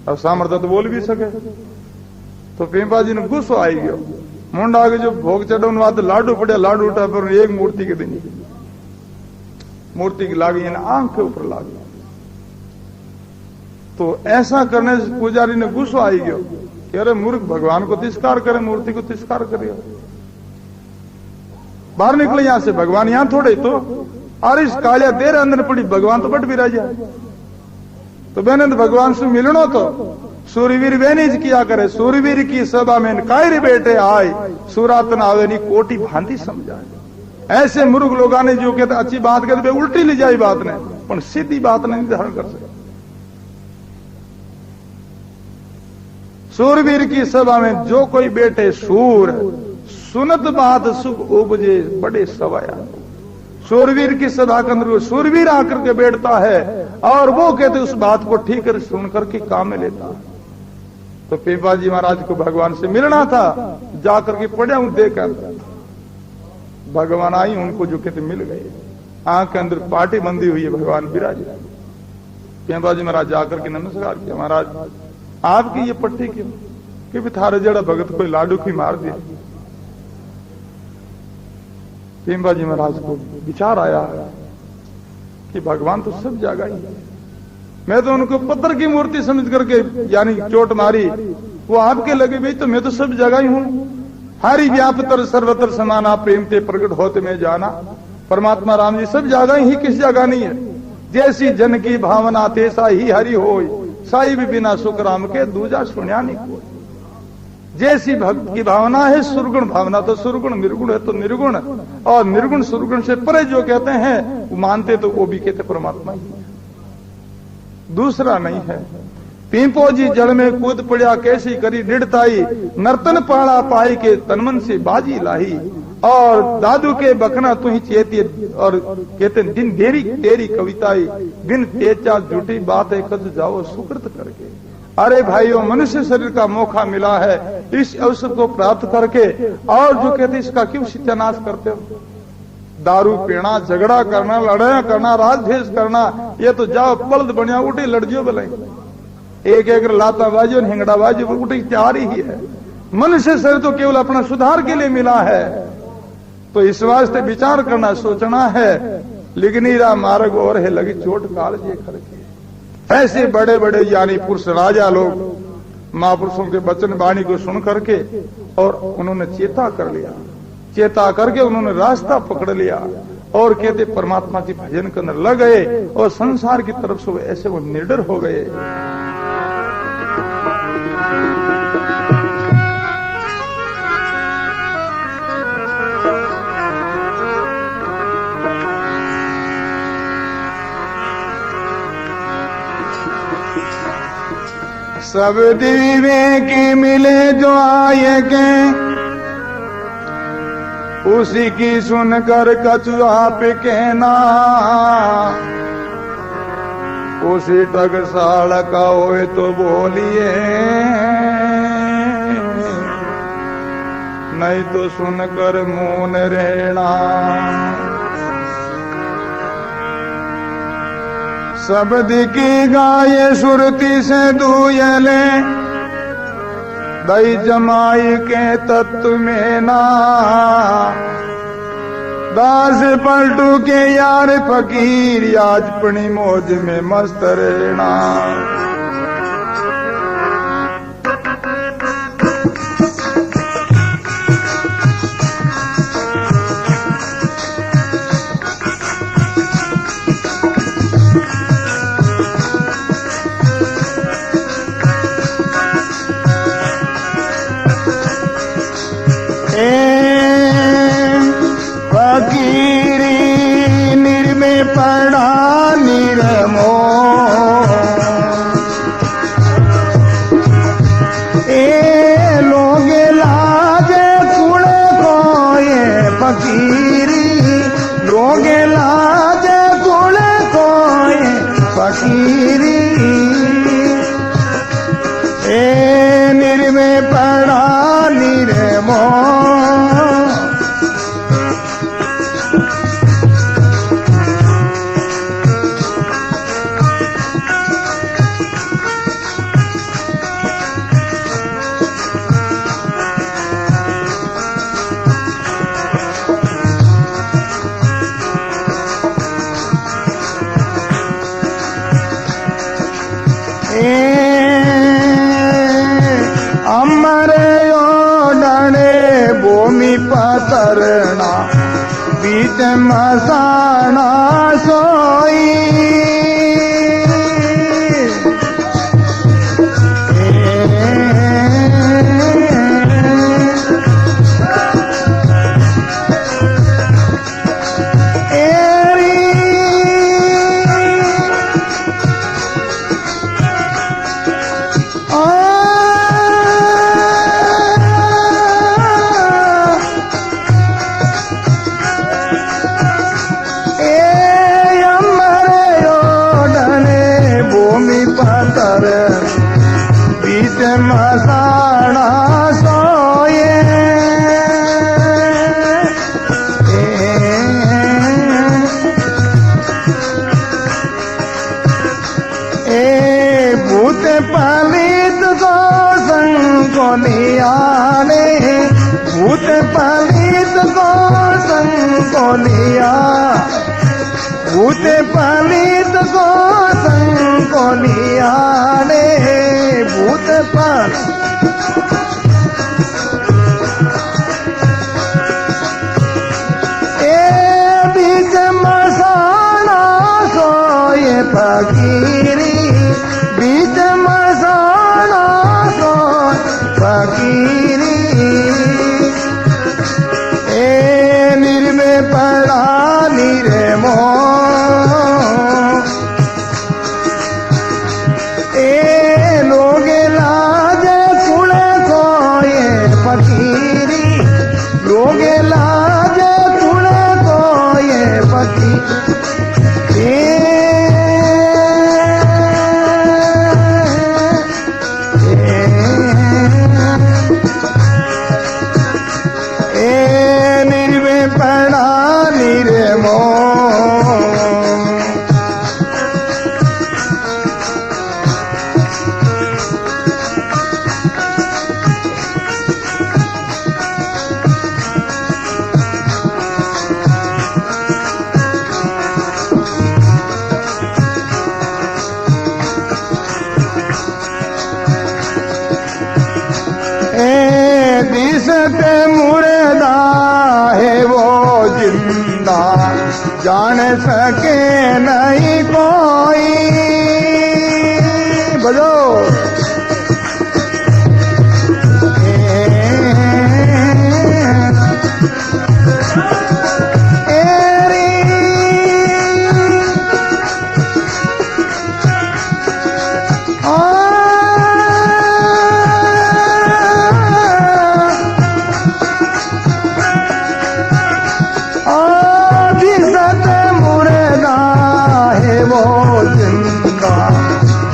और सामर्थ्य तो बोल भी सके। तो पेंबा जी ने गुस्सा आई गया, मुंड आगे जो भोग चढ़ो बात लाडू पड़े, लाडू उठा पर एक मूर्ति के दिन मूर्ति की लागी आंख के ऊपर लागी। तो ऐसा करने से पुजारी ने गुस्सा आई गया कि अरे मूर्ख, भगवान को तिरस्कार करे, मूर्ति को तिरस्कार करे, बाहर निकले यहां से, भगवान यहां थोड़े। तो अरे इस कालिया तेरे अंदर पड़ी, भगवान तो बट विराजा। तो बहने तो भगवान से मिलनो तो सूर्यवीर बेनीज किया करे, सूर्यवीर की सभा में कायरे बैठे आए, सुरातन आवे नहीं कोटि भांति समझाए। ऐसे मूर्ख लोग ने जो कहते अच्छी बात कहते उल्टी ले जाई बात ने, पर सीधी बात नहीं धारण कर सके। सूरवीर की सभा में जो कोई बैठे सूर, सुनत बात सुख उपजे बड़े सवाया। सूरवीर की सभा के अंदर सूरवीर आकर के बैठता है और वो कहते उस बात को ठीक कर सुन करके काम में लेता है। तो पेंबा जी महाराज को भगवान से मिलना था, जाकर के पढ़ा हूं देखकर भगवान आई, उनको जो कहते मिल गए, आंख के अंदर पार्टी बंदी हुई है, भगवान विराजे। पेंबा जी महाराज जाकर के नमस्कार किया, महाराज आपकी ये पट्टी क्यों? कि थारे जड़ा भगत कोई लाडू की मार दिया। पेंबा जी महाराज को विचार आया कि भगवान तो सब जगह ही है, मैं तो उनको पत्थर की मूर्ति समझ करके यानी चोट मारी, वो आपके लगे भाई, तो मैं तो सब जगह ही हूं। हरि व्यापतर सर्वत्र समाना प्रेम ते प्रकट होते में जाना। परमात्मा राम जी सब जगह ही, किस जगह नहीं है। जैसी जन की भावना तैसा ही हरि होय, साई भी बिना सुख राम के दूजा सुनिया नहीं कोई। जैसी भक्त की भावना है सुरगुण भावना, तो सुरगुण, निर्गुण है तो निर्गुण, और निर्गुण सुरगुण से परे जो कहते हैं वो मानते तो वो भी कहते परमात्मा ही है, दूसरा नहीं है। पीपो जी जड़ में कूद पड़ा कैसी करी दृढ़ताई, नर्तन पाड़ा पाई के तनमन से बाजी लाही। और दादू के बखना तू ही चेती, और कहते दिन देरी तेरी कविताई, बिन तेजा झूठी बात है कद जाओ सुकृत करके। अरे भाइयों, मनुष्य शरीर का मौका मिला है, इस अवसर को प्राप्त करके, और जो कहते इसका क्यों सत्यानाश करते हो? दारू पीना, झगड़ा करना, लड़ाई करना, राजद्वेष करना, ये तो जाओ बल्द बनिया उठी लड़जियो बोले, एक एक लाता बाजी और हिंगड़ा बाजी उठी तैयारी ही है। मनुष्य शरीर तो केवल अपना सुधार के लिए मिला है, तो इस वास्ते विचार करना, सोचना है। लिगनीरा मार्ग और है लगी चोट काल जे करके। ऐसे बड़े बड़े यानी पुरुष राजा लोग महापुरुषों के वचन वाणी को सुन करके और उन्होंने चेता कर लिया, चेता करके उन्होंने रास्ता पकड़ लिया और कहते परमात्मा की भजन करने लग गए, और संसार की तरफ से ऐसे वो निडर हो गए। सब दीवे की मिले जो आए के, उसी की सुनकर कछुआ पे कहना, उसी टकसाल का होए तो बोलिए, नहीं तो सुनकर मौन रहना। शब्द की गाये सुरती से दूयले, दई जमाई के तत्व में ना, दास पलटू के यार फकीर, आज पनी मौज में मस्त रहना। फकीरी लोगे लाज कुल कोए फकीरी ए निर्मे पड़ा निर्मो पतरना बीच मसाना सोई मसाना सोए भूत पलित को संकोलियाने भूत पलित को संकोलिया भूत पलित को संकोलियाने भूत पर ए बीच मसाना सोए फकीरी बीच मसाना सोए फकीरी ए निर्मे पड़ा निर्मो लोगे लाज कुड़े को ये पति निर्वे पड़ा निर्मो दिसते मुर्दा है वो जिंदा जान सके नहीं कोई बजो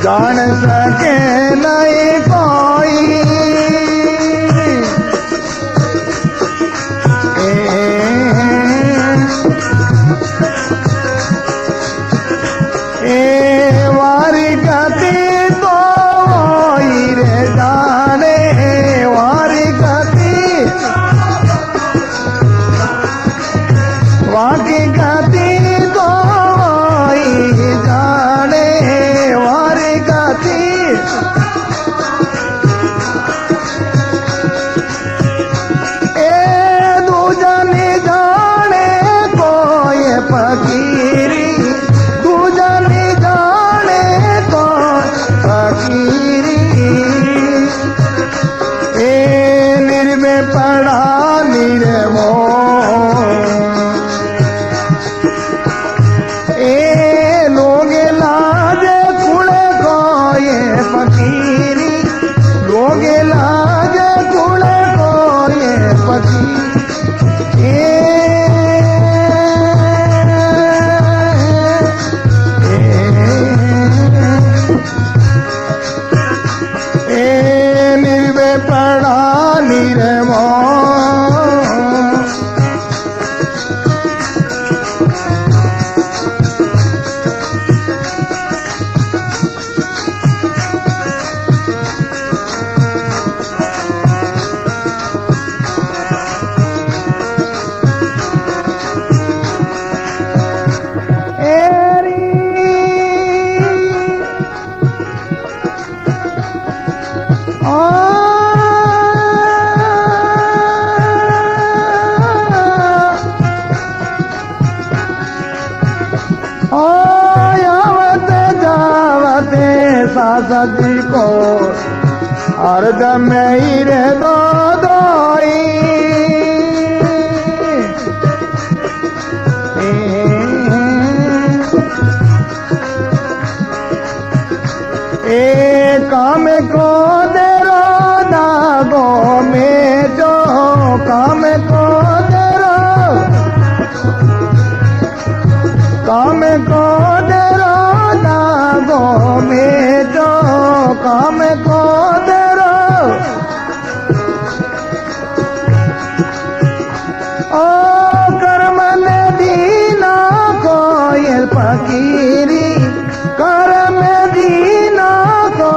जान सके नहीं कोई वारी गति तो रे जाने वारी गति वाकी गति तो जाने वारी गति दूजनी जाने कोई फकीरी दूजनी जाने कोई फकीरी निर्मे पड़ा निर्मो लोगे लाजे कुड़े को ये फकीरी लोगे लाजे कुड़े को ये फकीरी आवते जावते सासत को अर्ध में ही रे दो दोई ए काम को दे रो दागो में जो काम को दे रो काम को दे रो दागो में जो काम को दे रो ओ कर्म ने दीना को ये फकीरी कर्म दीना को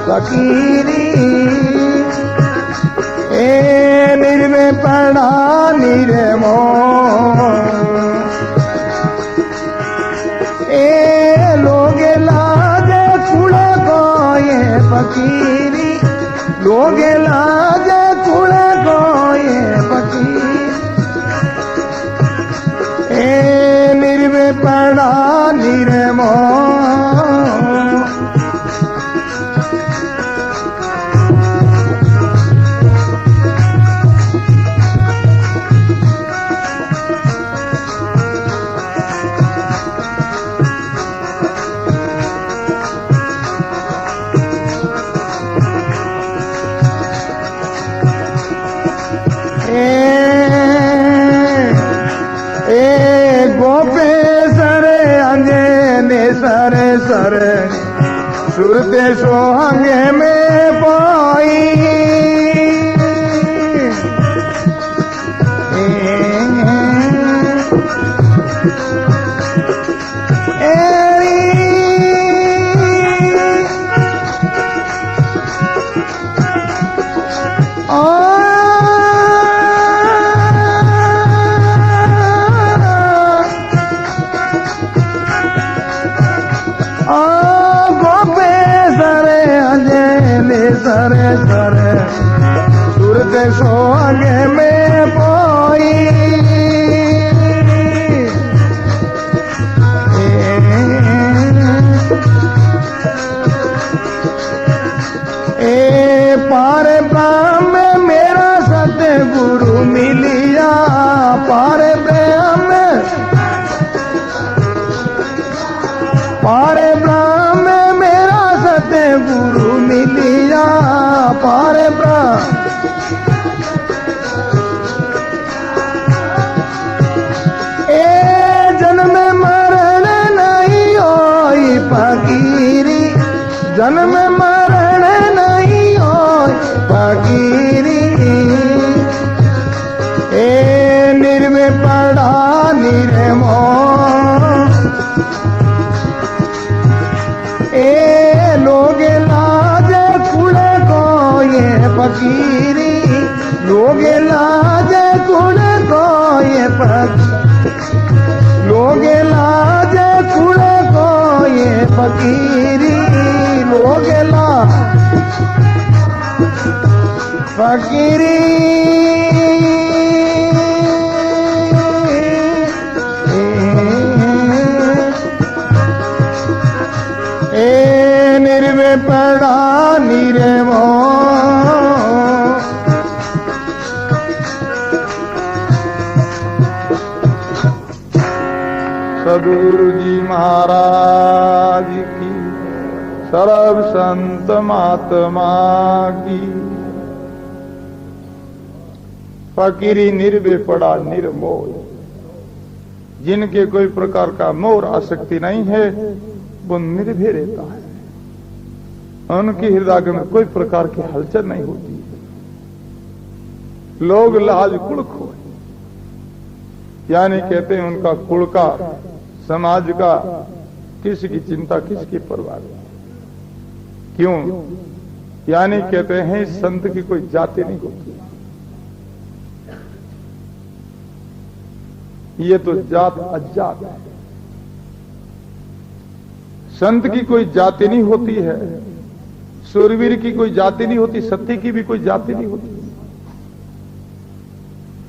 फकीरी ए निर्वे पड़ा निर्मो ए लोग लाजे कुड़े को ये फकीरी लोग लाजे कुड़े को ये फकीरी ए निर्वे पड़ा निर्मो सरे सरे सुरते सोहंगे में पाई सरे सरे सुरते सोहंगे में पाई ए पारे ब्रह्म में मेरा सतगुरु मिलिया पारे ब्रह्म में मेरा सतगुरु मिलिया पारे ब्रह्म ए जन्म मरण नहीं होई फकीरी जन्म मरण नहीं होई फकीरी ए निर्वे पड़ा निर्मो ए लोग लाजे कुड़े को ये फकीरी लोग लाजे कुड़े को ये लोग लाजे कुड़े को ये फकीरी लोग ला फकीरी ए निर्वे पड़ा निर्मो सदगुरु जी महाराज की सर्व संत महात्मा की फकीरी निर्वे पड़ा निर्मोह जिनके कोई प्रकार का मोह आसक्ति नहीं है वो निर्भय रहता है उनके हृदय में कोई प्रकार की हलचल नहीं होती लोग लाज कुल खोए यानी कहते हैं उनका कुल का समाज का किसकी चिंता किसकी परवाह क्यों यानी कहते हैं संत की कोई जाति नहीं होती ये तो जात अजात है संत की कोई जाति नहीं होती है सूरवीर की कोई जाति नहीं होती सत्य की भी कोई जाति नहीं होती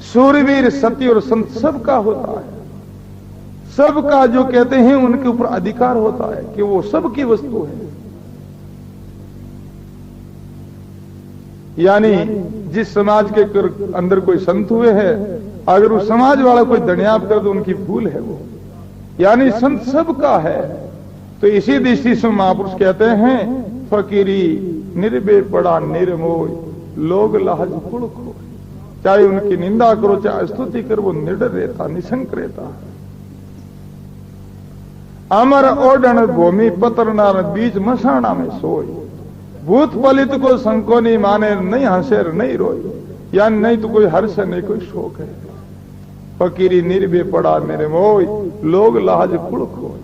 सूरवीर सत्य और संत सबका होता है सबका जो कहते हैं उनके ऊपर अधिकार होता है कि वो सबकी वस्तु है। यानी जिस समाज के अंदर कोई संत हुए हैं, अगर उस समाज वाला कोई दनियाब कर तो उनकी भूल है वो, यानी संत सबका है। तो इसी दृष्टि से महापुरुष कहते हैं फकीरी निर्बे पड़ा निर्मोह लोग लाज कुल खो। चाहे उनकी निंदा करो चाहे स्तुति करो, वो निडर रहता, निशंक रहता। अमर ओडन भूमि पत्र नार बीच मसाणा में सोई, भूत पलित को संको नहीं माने, नहीं हंसेर नहीं रोई। या नहीं तो कोई हर्ष नहीं कोई शोक है। फकीरी निर्भय पड़ा मेरे मोय लोग लाज कुल खोय।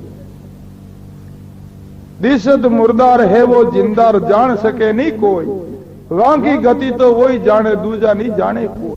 दिशत मुर्दार है वो जिंदार जान सके नहीं कोई, वहां की गति तो वही जाने दूजा नहीं जाने कोई।